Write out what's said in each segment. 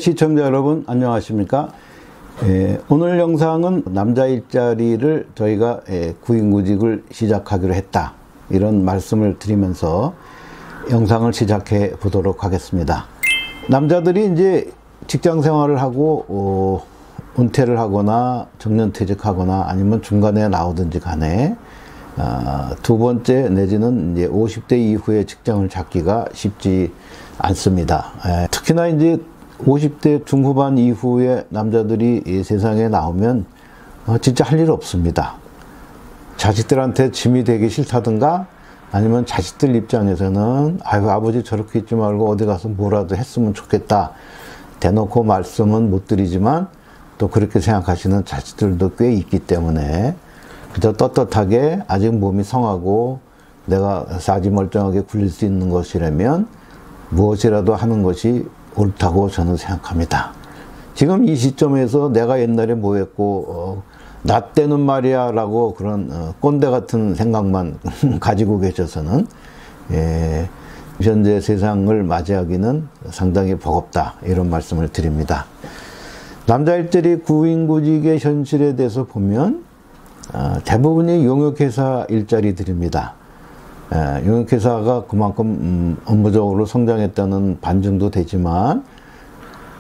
시청자 여러분 안녕하십니까? 오늘 영상은 남자 일자리를 저희가 구인구직을 시작하기로 했다, 이런 말씀을 드리면서 영상을 시작해 보도록 하겠습니다. 남자들이 이제 직장 생활을 하고 은퇴를 하거나 정년퇴직하거나 아니면 중간에 나오든지 간에 두 번째 내지는 이제 50대 이후에 직장을 잡기가 쉽지 않습니다. 특히나 이제 50대 중후반 이후에 남자들이 이 세상에 나오면 진짜 할 일 없습니다. 자식들한테 짐이 되기 싫다든가, 아니면 자식들 입장에서는 아이고 아버지 저렇게 있지 말고 어디 가서 뭐라도 했으면 좋겠다, 대놓고 말씀은 못 드리지만 또 그렇게 생각하시는 자식들도 꽤 있기 때문에 그저 떳떳하게 아직 몸이 성하고 내가 사지 멀쩡하게 굴릴 수 있는 것이라면 무엇이라도 하는 것이 옳다고 저는 생각합니다. 지금 이 시점에서 내가 옛날에 뭐 했고 나 때는 말이야 라고 그런 꼰대 같은 생각만 가지고 계셔서는 현재 세상을 맞이하기는 상당히 버겁다, 이런 말씀을 드립니다. 남자 일자리 구인구직의 현실에 대해서 보면 대부분이 용역회사 일자리들입니다. 용역회사가 그만큼 업무적으로 성장했다는 반증도 되지만,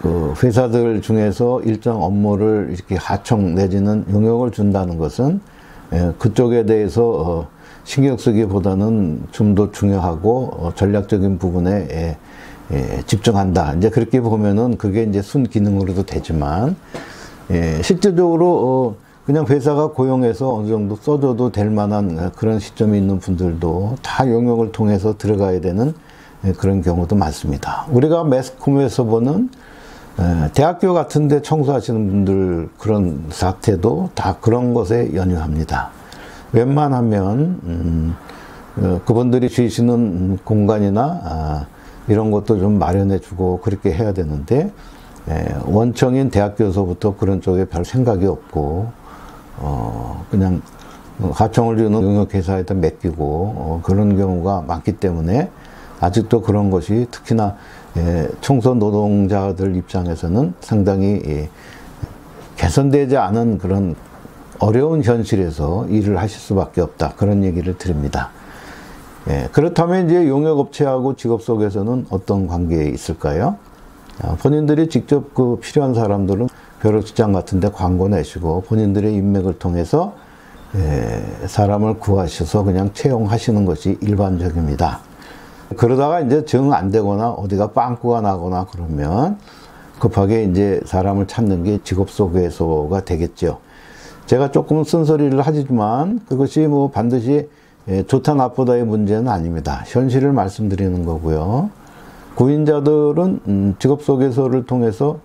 그 회사들 중에서 일정 업무를 이렇게 하청 내지는 용역을 준다는 것은 그쪽에 대해서 신경 쓰기보다는 좀 더 중요하고 전략적인 부분에 집중한다, 이제 그렇게 보면은 그게 이제 순기능으로도 되지만, 실제적으로 그냥 회사가 고용해서 어느 정도 써줘도 될 만한 그런 시점이 있는 분들도 다 용역을 통해서 들어가야 되는 그런 경우도 많습니다. 우리가 매스컴에서 보는 대학교 같은 데 청소하시는 분들 그런 사태도 다 그런 것에 연유합니다. 웬만하면 그분들이 쉬시는 공간이나 이런 것도 좀 마련해 주고 그렇게 해야 되는데, 원청인 대학교에서부터 그런 쪽에 별 생각이 없고 그냥 하청을 주는 용역회사에다 맡기고 그런 경우가 많기 때문에 아직도 그런 것이 특히나 청소 노동자들 입장에서는 상당히 개선되지 않은 그런 어려운 현실에서 일을 하실 수밖에 없다, 그런 얘기를 드립니다. 그렇다면 이제 용역업체하고 직업 속에서는 어떤 관계에 있을까요? 본인들이 직접 그 필요한 사람들은 벼룩시장 같은 데 광고 내시고 본인들의 인맥을 통해서 사람을 구하셔서 그냥 채용하시는 것이 일반적입니다. 그러다가 이제 정 안 되거나 어디가 빵꾸가 나거나 그러면 급하게 이제 사람을 찾는 게 직업소개소가 되겠죠. 제가 조금 쓴소리를 하지만 그것이 뭐 반드시 좋다 나쁘다의 문제는 아닙니다. 현실을 말씀드리는 거고요. 구인자들은 직업소개소를 통해서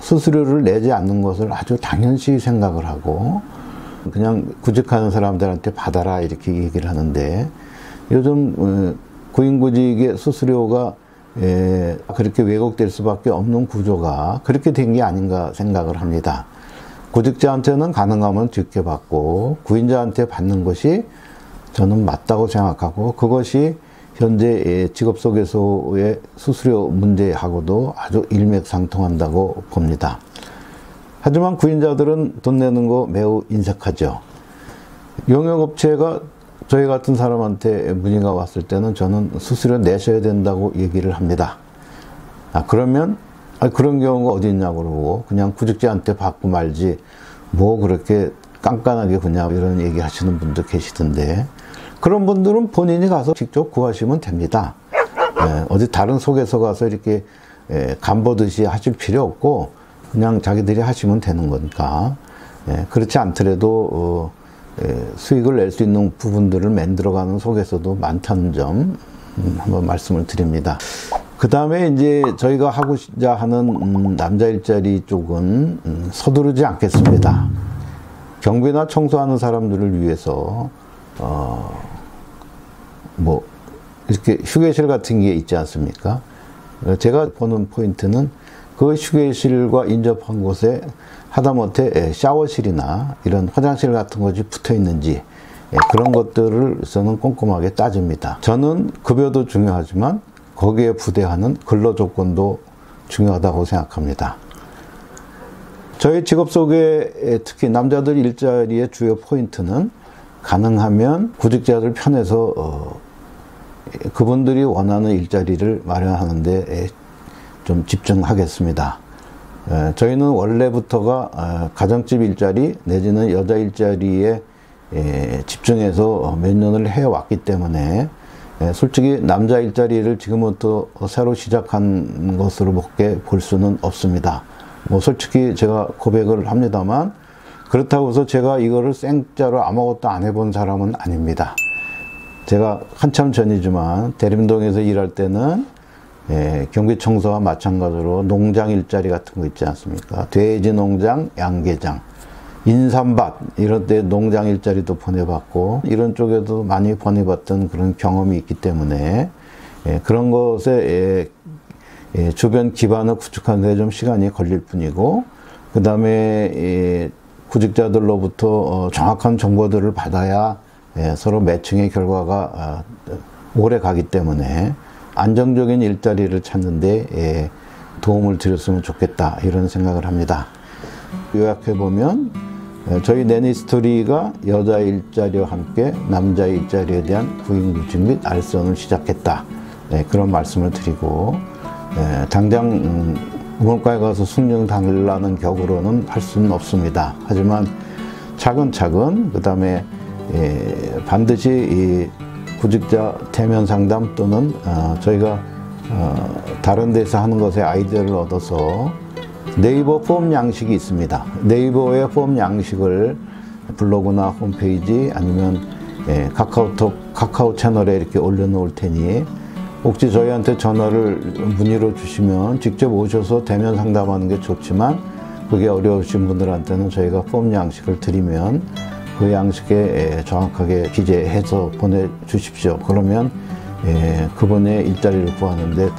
수수료를 내지 않는 것을 아주 당연시 생각을 하고 그냥 구직하는 사람들한테 받아라, 이렇게 얘기를 하는데, 요즘 구인구직의 수수료가 그렇게 왜곡될 수밖에 없는 구조가 그렇게 된 게 아닌가 생각을 합니다. 구직자한테는 가능하면 적게 받고 구인자한테 받는 것이 저는 맞다고 생각하고, 그것이 현재 직업소개소의 수수료 문제하고도 아주 일맥상통한다고 봅니다. 하지만 구인자들은 돈 내는 거 매우 인색하죠. 용역업체가 저희 같은 사람한테 문의가 왔을 때는 저는 수수료 내셔야 된다고 얘기를 합니다. 그러면 그런 경우가 어디 있냐고 그러고 그냥 구직자한테 받고 말지 뭐 그렇게 깐깐하게 그냥 이런 얘기 하시는 분도 계시던데, 그런 분들은 본인이 가서 직접 구하시면 됩니다. 어디 다른 소개서 가서 이렇게 간보듯이 하실 필요 없고 그냥 자기들이 하시면 되는 거니까, 그렇지 않더라도 수익을 낼 수 있는 부분들을 만들어가는 소개서도 많다는 점 한번 말씀을 드립니다. 그 다음에 이제 저희가 하고자 하는 남자 일자리 쪽은 서두르지 않겠습니다. 경비나 청소하는 사람들을 위해서 뭐 이렇게 휴게실 같은 게 있지 않습니까? 제가 보는 포인트는 그 휴게실과 인접한 곳에 하다못해 샤워실이나 이런 화장실 같은 것이 붙어 있는지 그런 것들을 저는 꼼꼼하게 따집니다. 저는 급여도 중요하지만 거기에 부대하는 근로 조건도 중요하다고 생각합니다. 저희 직업 속에 특히 남자들 일자리의 주요 포인트는 가능하면 구직자들 편에서 그분들이 원하는 일자리를 마련하는 데 좀 집중하겠습니다. 저희는 원래부터가 가정집 일자리 내지는 여자 일자리에 집중해서 몇 년을 해왔기 때문에 솔직히 남자 일자리를 지금부터 새로 시작한 것으로밖에 볼 수는 없습니다. 뭐 솔직히 제가 고백을 합니다만 그렇다고 해서 제가 이거를 생짜로 아무것도 안 해본 사람은 아닙니다. 제가 한참 전이지만 대림동에서 일할 때는 경비청소와 마찬가지로 농장 일자리 같은 거 있지 않습니까? 돼지 농장, 양계장, 인삼밭 이런 데 농장 일자리도 보내봤고 이런 쪽에도 많이 보내봤던 그런 경험이 있기 때문에 그런 것에 주변 기반을 구축하는 데 좀 시간이 걸릴 뿐이고 그 다음에 구직자들로부터 정확한 정보들을 받아야 서로 매칭의 결과가 오래 가기 때문에 안정적인 일자리를 찾는데 도움을 드렸으면 좋겠다 이런 생각을 합니다. 요약해보면 저희 내니스토리가 여자 일자리와 함께 남자 일자리에 대한 구인구직 및 알선을 시작했다. 그런 말씀을 드리고 당장 문과에 가서 승진 달라는 격으로는 할 수는 없습니다. 하지만 차근차근 그 다음에 반드시 이 구직자 대면 상담 또는 저희가 다른 데서 하는 것에 아이디어를 얻어서 네이버 폼 양식이 있습니다. 네이버의 폼 양식을 블로그나 홈페이지 아니면 카카오톡, 카카오 채널에 이렇게 올려놓을 테니 혹시 저희한테 전화를 문의로 주시면 직접 오셔서 대면 상담하는 게 좋지만 그게 어려우신 분들한테는 저희가 폼 양식을 드리면 그 양식에 정확하게 기재해서 보내주십시오. 그러면 그분의 일자리를 구하는데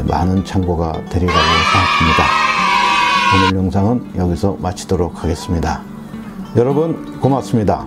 많은 참고가 되리라고 생각합니다. 오늘 영상은 여기서 마치도록 하겠습니다. 여러분 고맙습니다.